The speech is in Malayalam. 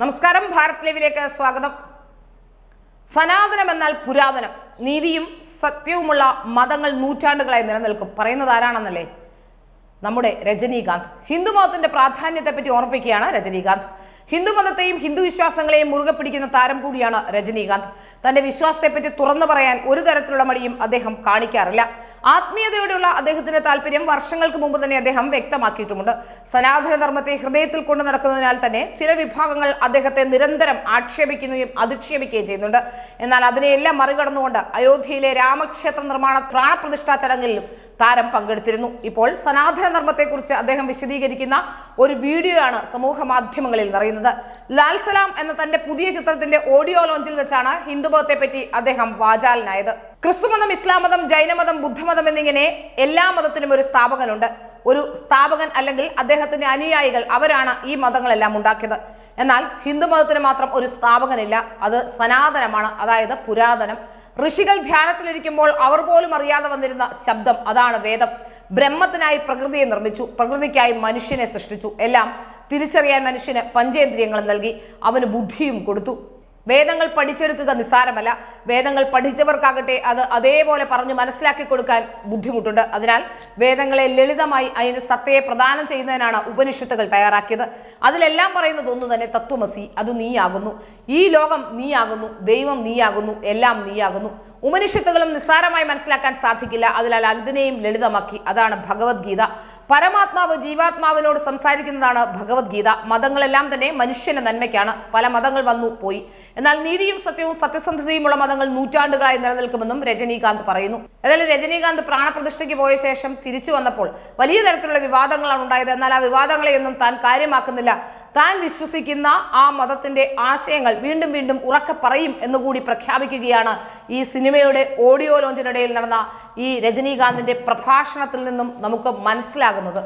നമസ്കാരം, ഭാരത് ലൈവിലേക്ക് സ്വാഗതം. സനാതനം എന്നാൽ പുരാതനം, നീതിയും സത്യവുമുള്ള മതങ്ങൾ നൂറ്റാണ്ടുകളായി നിലനിൽക്കും. പറയുന്നത് ആരാണെന്നല്ലേ? നമ്മുടെ രജനീകാന്ത്. ഹിന്ദുമതത്തിന്റെ പ്രാധാന്യത്തെപ്പറ്റി ഓർമ്മിപ്പിക്കുകയാണ് രജനീകാന്ത്. ഹിന്ദുമതത്തെയും ഹിന്ദു വിശ്വാസങ്ങളെയും മുറുകെ പിടിക്കുന്ന താരം കൂടിയാണ് രജനീകാന്ത്. തന്റെ വിശ്വാസത്തെപ്പറ്റി തുറന്നു പറയാൻ ഒരു തരത്തിലുള്ള മടിയും അദ്ദേഹം കാണിക്കാറില്ല. ആത്മീയതയോടുള്ള അദ്ദേഹത്തിന്റെ താല്പര്യം വർഷങ്ങൾക്ക് മുമ്പ് തന്നെ അദ്ദേഹം വ്യക്തമാക്കിയിട്ടുമുണ്ട്. സനാതന ധർമ്മത്തെ ഹൃദയത്തിൽ കൊണ്ടു നടക്കുന്നതിനാൽ തന്നെ ചില വിഭാഗങ്ങൾ അദ്ദേഹത്തെ നിരന്തരം ആക്ഷേപിക്കുകയും അധിക്ഷേപിക്കുകയും ചെയ്യുന്നുണ്ട്. എന്നാൽ അതിനെയെല്ലാം മറികടന്നുകൊണ്ട് അയോധ്യയിലെ രാമക്ഷേത്ര നിർമ്മാണ പ്രാണപ്രതിഷ്ഠാ ചടങ്ങിലും താരം പങ്കെടുത്തിരുന്നു. ഇപ്പോൾ സനാതന ധർമ്മത്തെക്കുറിച്ച് അദ്ദേഹം വിശദീകരിക്കുന്ന ഒരു വീഡിയോയാണ് സമൂഹ മാധ്യമങ്ങളിൽ നിറയുന്നത്. ലാൽ സലാം എന്ന തന്റെ പുതിയ ചിത്രത്തിന്റെ ഓഡിയോ ലോഞ്ചിൽ വെച്ചാണ് ഹിന്ദുമതത്തെ പറ്റി അദ്ദേഹം വാചാലനായത്. ക്രിസ്തുമതം, ഇസ്ലാം മതം, ജൈനമതം, ബുദ്ധമതം എന്നിങ്ങനെ എല്ലാ മതത്തിനും ഒരു സ്ഥാപകനുണ്ട്. ഒരു സ്ഥാപകൻ അല്ലെങ്കിൽ അദ്ദേഹത്തിന്റെ അനുയായികൾ, അവരാണ് ഈ മതങ്ങളെല്ലാം ഉണ്ടാക്കിയത്. എന്നാൽ ഹിന്ദുമതത്തിന് മാത്രം ഒരു സ്ഥാപകനില്ല. അത് സനാതനമാണ്, അതായത് പുരാതനം. ഋഷികൾ ധ്യാനത്തിലിരിക്കുമ്പോൾ അവർ പോലും അറിയാതെ വന്നിരുന്ന ശബ്ദം, അതാണ് വേദം. ബ്രഹ്മത്തിനായി പ്രകൃതിയെ നിർമ്മിച്ചു, പ്രകൃതിക്കായി മനുഷ്യനെ സൃഷ്ടിച്ചു. എല്ലാം തിരിച്ചറിയാൻ മനുഷ്യന് പഞ്ചേന്ദ്രിയങ്ങൾ നൽകി, അവന് ബുദ്ധിയും കൊടുത്തു. വേദങ്ങൾ പഠിച്ചെടുക്കുക നിസ്സാരമല്ല. വേദങ്ങൾ പഠിച്ചവർക്കാകട്ടെ അത് അതേപോലെ പറഞ്ഞു മനസ്സിലാക്കി കൊടുക്കാൻ ബുദ്ധിമുട്ടുണ്ട്. അതിനാൽ വേദങ്ങളെ ലളിതമായി അതിന് സത്തയെ പ്രദാനം ചെയ്യുന്നതിനാണ് ഉപനിഷത്തുകൾ തയ്യാറാക്കിയത്. അതിലെല്ലാം പറയുന്നത് ഒന്ന് തന്നെ: തത്വമസി, അത് നീയാകുന്നു. ഈ ലോകം നീയാകുന്നു, ദൈവം നീയാകുന്നു, എല്ലാം നീയാകുന്നു. ഉപനിഷത്തുകളും നിസ്സാരമായി മനസ്സിലാക്കാൻ സാധിക്കില്ല. അതിനാൽ അതിനെയും ലളിതമാക്കി. അതാണ് ഭഗവത്ഗീത. പരമാത്മാവ് ജീവാത്മാവിനോട് സംസാരിക്കുന്നതാണ് ഭഗവത്ഗീത. മതങ്ങളെല്ലാം തന്നെ മനുഷ്യന്റെ നന്മയ്ക്കാണ്. പല മതങ്ങൾ വന്നു പോയി, എന്നാൽ നീതിയും സത്യവും സത്യസന്ധതയുമുള്ള മതങ്ങൾ നൂറ്റാണ്ടുകളായി നിലനിൽക്കുമെന്നും രജനീകാന്ത് പറയുന്നു. ഏതായാലും രജനീകാന്ത് പ്രാണപ്രതിഷ്ഠയ്ക്ക് പോയ ശേഷം തിരിച്ചു വന്നപ്പോൾ വലിയ തരത്തിലുള്ള വിവാദങ്ങളാണ് ഉണ്ടായത്. എന്നാൽ ആ വിവാദങ്ങളെയൊന്നും താൻ കാര്യമാക്കുന്നില്ല. താൻ വിശ്വസിക്കുന്ന ആ മതത്തിന്റെ ആശയങ്ങൾ വീണ്ടും വീണ്ടും ഉറക്കെ പറയും എന്നുകൂടി പ്രഖ്യാപിക്കുകയാണ് ഈ സിനിമയുടെ ഓഡിയോ ലോഞ്ചിനിടയിൽ നടന്ന ഈ രജനീകാന്തിന്റെ പ്രഭാഷണത്തിൽ നിന്നും നമുക്ക് മനസ്സിലാകുന്നത്.